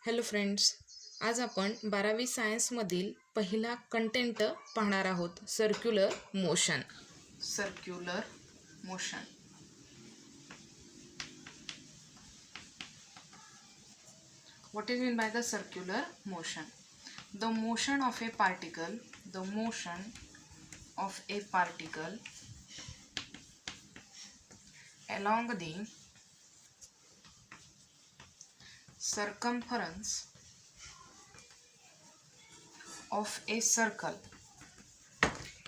Hello friends, आज आपण 12वी सायन्समधील पहिला कंटेंट पाहणार आहोत, circular motion. Circular motion. What is meant by the circular motion? The motion of a particle, the motion of a particle along the circumference of a circle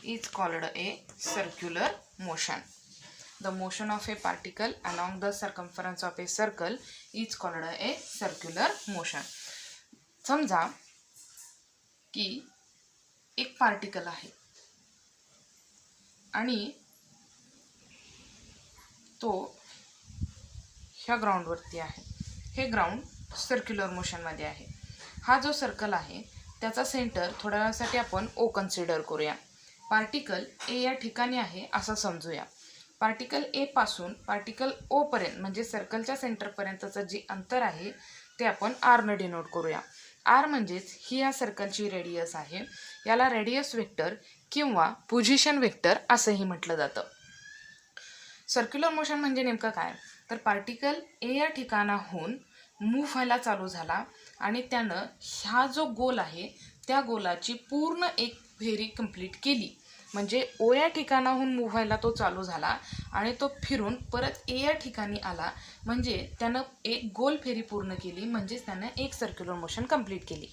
is called a circular motion. The motion of a particle along the circumference of a circle is called a circular motion. समजा की एक particle आहे आणि तो ह्या ग्राउंडवरती आहे. हे ग्राउंड सर्क्युलर मोशनमध्ये आहे. हा जो सर्कल आहे त्याचा सेंटर थोड्या वेळासाठी आपण ओ कन्सिडर करूया. पार्टिकल ए या ठिकाणी आहे असं समजूया. पार्टिकल ए पासून पार्टिकल ओ पर्यंत म्हणजे सर्कलच्या सेंटरपर्यंतचं जे अंतर आहे ते आपण आर ने डिनोट करूया. आर म्हणजेच ही या सर्कलची रेडियस आहे. याला रेडियस वेक्टर किंवा पोझिशन वेक्टर असंही म्हटलं जातं. सर्क्युलर मोशन म्हणजे नेमकं काय, तर पार्टिकल ए या ठिकाणाहून मूव्ह व्हायला चालू झाला आणि त्यानं ह्या जो गोल आहे त्या गोलाची पूर्ण एक फेरी कंप्लीट केली. म्हणजे ओ या ठिकाणाहून मूव्ह व्हायला तो चालू झाला आणि तो फिरून परत ए या ठिकाणी आला. म्हणजे त्यानं एक गोल फेरी पूर्ण केली, म्हणजेच त्यानं एक सर्क्युलर मोशन कंप्लीट केली.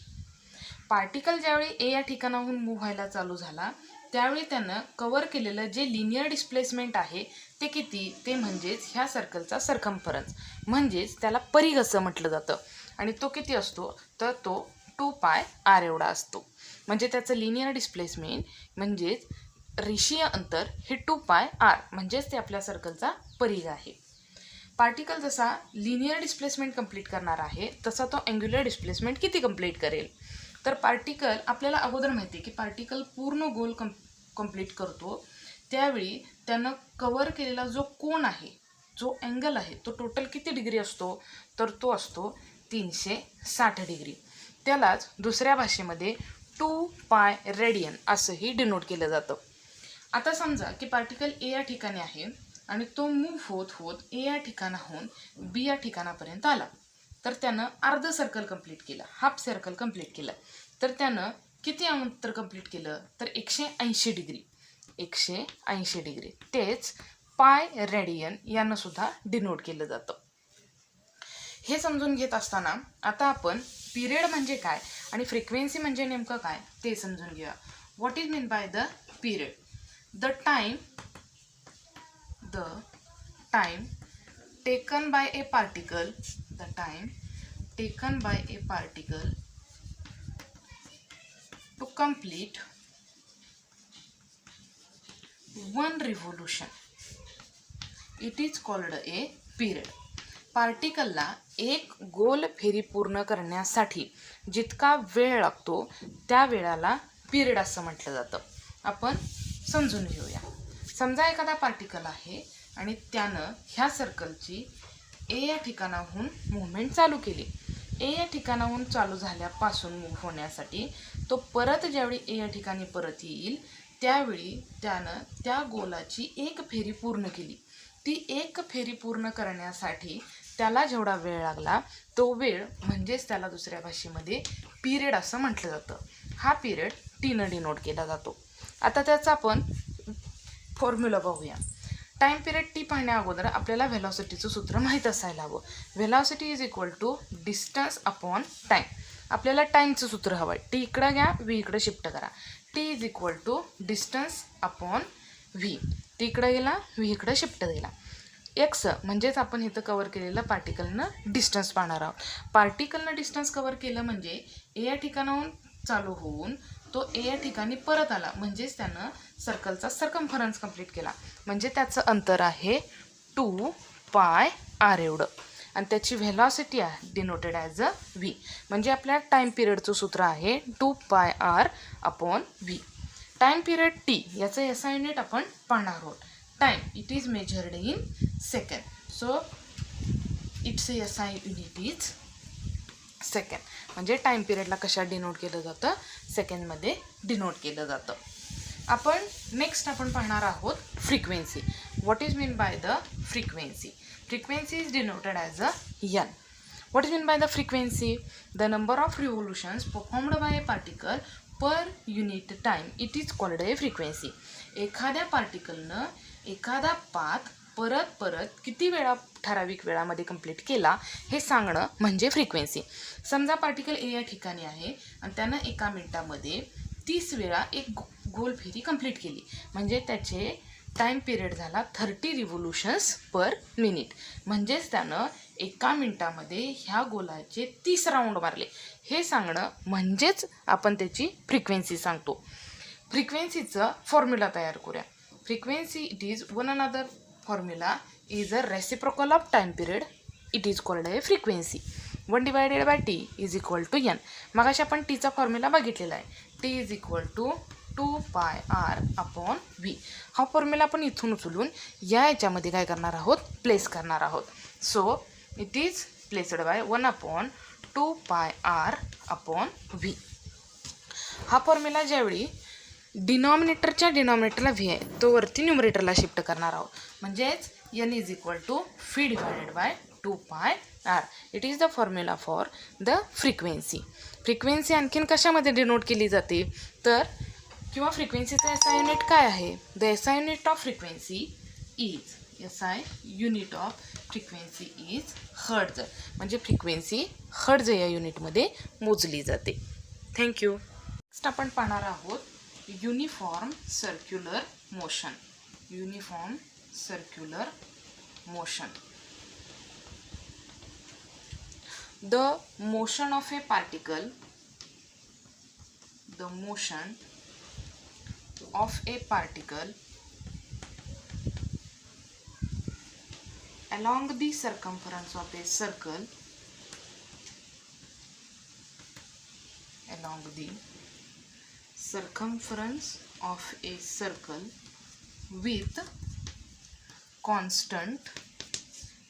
पार्टिकल ज्यावेळी ए या ठिकाणाहून मूव्ह व्हायला चालू झाला त्यावेळी त्यानं कव्हर केलेलं जे लिनियर डिस्प्लेसमेंट आहे ते किती, ते म्हणजेच ह्या सर्कलचा सर्कम्फरन्स, म्हणजेच त्याला परिघ असं म्हटलं जातं. आणि तो किती असतो, तर तो 2πr एवढा असतो. म्हणजे त्याचं लिनियर डिस्प्लेसमेंट म्हणजेच रेषीय अंतर हे 2πr, म्हणजेच ते आपल्या सर्कलचा परिघ आहे. पार्टिकल जसा लिनियर डिस्प्लेसमेंट कंप्लीट करणार आहे तसा तो अँग्युलर डिस्प्लेसमेंट किती कंप्लीट करेल, तर पार्टिकल आपल्याला अगोदर माहिती आहे की पार्टिकल पूर्ण गोल कंप्लीट करतो त्यावेळी त्यानं कव्हर केलेला जो कोन आहे, जो अँगल आहे, तो टोटल किती डिग्री असतो, तर तो असतो 360 डिग्री. त्यालाच दुसऱ्या भाषेमध्ये 2π रेडियन असंही डिनोट केलं जातं. आता समजा की पार्टिकल ए या ठिकाणी आहे आणि तो मूव्ह होत होत ए या ठिकाणाहून बी या ठिकाणापर्यंत आला. तर त्यानं अर्ध सर्कल कंप्लीट केलं, हाफ सर्कल कंप्लीट केलं. तर त्यानं किती अंतर कंप्लीट केलं, तर 180 डिग्री. 180 डिग्री तेच पाय रेडियन यानं सुद्धा डिनोट केलं जातं. हे समजून घेत असताना आता आपण पिरियड म्हणजे काय आणि फ्रिक्वेन्सी म्हणजे नेमकं काय ते समजून घेऊया. What is mean by the period? The time taken by a particle, the time taken by a particle to complete one revolution, it is called a period. पार्टिकलला एक गोल फेरी पूर्ण करण्यासाठी जितका वेळ लागतो त्या वेळाला पिरियड असं म्हटलं जातं. आपण समजून घेऊया. समजा एखादा पार्टिकल आहे आणि त्यानं ह्या सर्कलची ए या ठिकाणाहून मूव्हमेंट चालू केली. ए या ठिकाणाहून चालू झाल्यापासून मूव्ह होण्यासाठी तो परत ज्यावेळी ए या ठिकाणी परत येईल त्यावेळी त्यानं त्या गोलाची एक फेरी पूर्ण केली. ती एक फेरी पूर्ण करण्यासाठी त्याला जेवढा वेळ लागला तो वेळ म्हणजेच त्याला दुसऱ्या भाषेमध्ये पिरियड असं म्हटलं जातं. हा पिरियड टीनं डिनोट केला जातो. आता त्याचा आपण फॉर्म्युला पाहूया. टाइम पिरियड टी पाहण्या अगोदर आपल्याला व्हेलॉसिटीचं सूत्र माहीत असायला हवं. Velocity is equal to distance upon time. आपल्याला टाईमचं सूत्र हवं आहे. टी इकडं घ्या, व्ही इकडं शिफ्ट करा. T is equal to distance upon v. T इकडं गेला, व्ही इकडं शिफ्ट गेला. एक्स म्हणजेच आपण इथं कवर केलेलं पार्टिकलनं डिस्टन्स पाहणार आहोत. पार्टिकलनं डिस्टन्स कवर केलं म्हणजे ए या ठिकाणाहून चालू होऊन तो ए या ठिकाणी परत आला, म्हणजेच त्यानं सर्कलचा सर्कम्फरन्स कंप्लीट केला. म्हणजे त्याचं अंतर आहे 2πr एवढं आणि त्याची व्हेलॉसिटी आहे डिनोटेड ॲज अ व्ही. म्हणजे आपल्या टाईम पिरियडचं सूत्र आहे 2πr upon v. Time period t याचं एसआय युनिट आपण पाहणार आहोत. Time it is measured in second, so it's SI unit is second. म्हणजे टाईम पिरियडला कशात डिनोट केलं जातं, सेकंडमध्ये डिनोट केलं जातं. आपण नेक्स्ट पाहणार आहोत frequency. What is mean by the frequency. Frequency is denoted as a N. What is mean by the frequency? The number of revolutions performed by a particle per unit time, it is called a frequency. एखाद्या पार्टिकलनं एखादा path परत परत किती वेळा ठराविक वेळामध्ये complete केला हे सांगणं म्हणजे फ्रिक्वेन्सी. समजा पार्टिकल ए या ठिकाणी आहे आणि त्यानं एका मिनटामध्ये 30 वेळा एक गोल फेरी कंप्लीट केली, म्हणजे त्याचे टाईम पिरियड झाला 30 रिव्होल्युशन्स पर मिनिट. म्हणजेच त्यानं एका मिनटामध्ये ह्या गोलाचे 30 राऊंड मारले. हे सांगणं म्हणजेच आपण त्याची फ्रिक्वेन्सी सांगतो. फ्रिक्वेन्सीचं फॉर्म्युला तयार करूया. Frequency it is one another formula is a reciprocal of time period, it is called a frequency. 1 divided by t is equal to n. मगाशी आपण टीचा फॉर्म्युला बघितलेला आहे. T is equal to 2πr/v. हा formula आपण इथून उचलून याच्यामध्ये काय करणार आहोत, प्लेस करणार आहोत. So it is placed bye 1/2πr/v. हा फॉर्म्युला ज्यावेळी डिनॉमिनेटरला व्ही आहे तो वरती न्यूमरेटरला शिफ्ट करणार आहोत. म्हणजेच n is equal to v divided by 2πr. It is the formula for the frequency. Frequency आणखीन कशामध्ये डिनोट केली जाते तर, किंवा फ्रिक्वेन्सीचा SI युनिट काय आहे? The SI unit of frequency is hertz. म्हणजे फ्रिक्वेन्सी हर्ट्ज या युनिटमध्ये मोजली जाते. थँक्यू. नेक्स्ट आपण पाहणार आहोत uniform circular motion. Uniform circular motion. The motion of a particle, the motion of a particle along the circumference of a circle, along the circumference of a circle with constant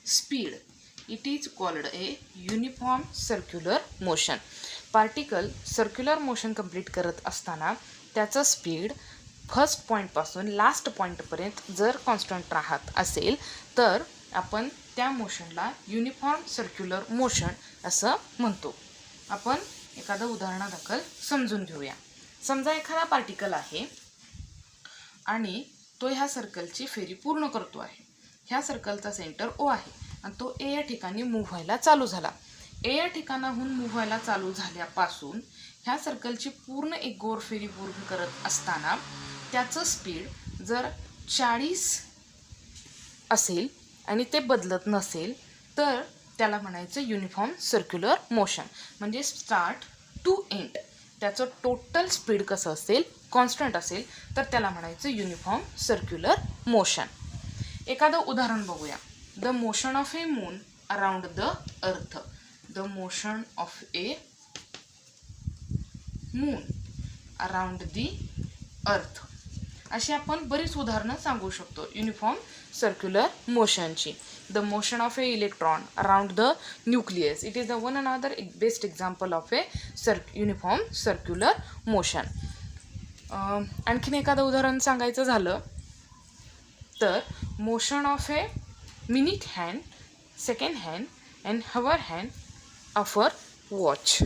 speed, it is called a uniform circular motion. Particle circular motion complete करत असताना त्याचं speed first पॉईंटपासून last पॉईंटपर्यंत जर constant राहत असेल तर आपण त्या मोशनला युनिफॉर्म सर्क्युलर मोशन असं म्हणतो. आपण एखादं उदाहरणादाखल समजून घेऊया. समजा एखादा पार्टिकल आहे आणि तो ह्या सर्कलची फेरी पूर्ण करतो आहे. ह्या सर्कलचा सेंटर O आहे आणि तो ए या ठिकाणी मूव्ह व्हायला चालू झाला. ए या ठिकाणाहून मूव्ह व्हायला चालू झाल्यापासून ह्या सर्कलची पूर्ण एक गोल फेरी पूर्ण करत असताना त्याचं स्पीड जर 40 असेल आणि ते बदलत नसेल तर त्याला म्हणायचं युनिफॉर्म सर्क्युलर मोशन. म्हणजे स्टार्ट टू एंड त्याचं टोटल स्पीड कसं असेल, कॉन्स्टंट असेल तर त्याला म्हणायचं युनिफॉर्म सर्क्युलर मोशन. एखादं उदाहरण बघूया. The motion of a moon around the earth. The motion of a moon around the earth. अशी आपण बरीच उदाहरणं सांगू शकतो युनिफॉर्म सर्क्युलर मोशनची. The motion of a electron around the nucleus, it is the one another best example of a uniform circular motion. आणखीन एखादं उदाहरण सांगायचं झालं तर motion of a minute hand, second hand and hour hand of a watch.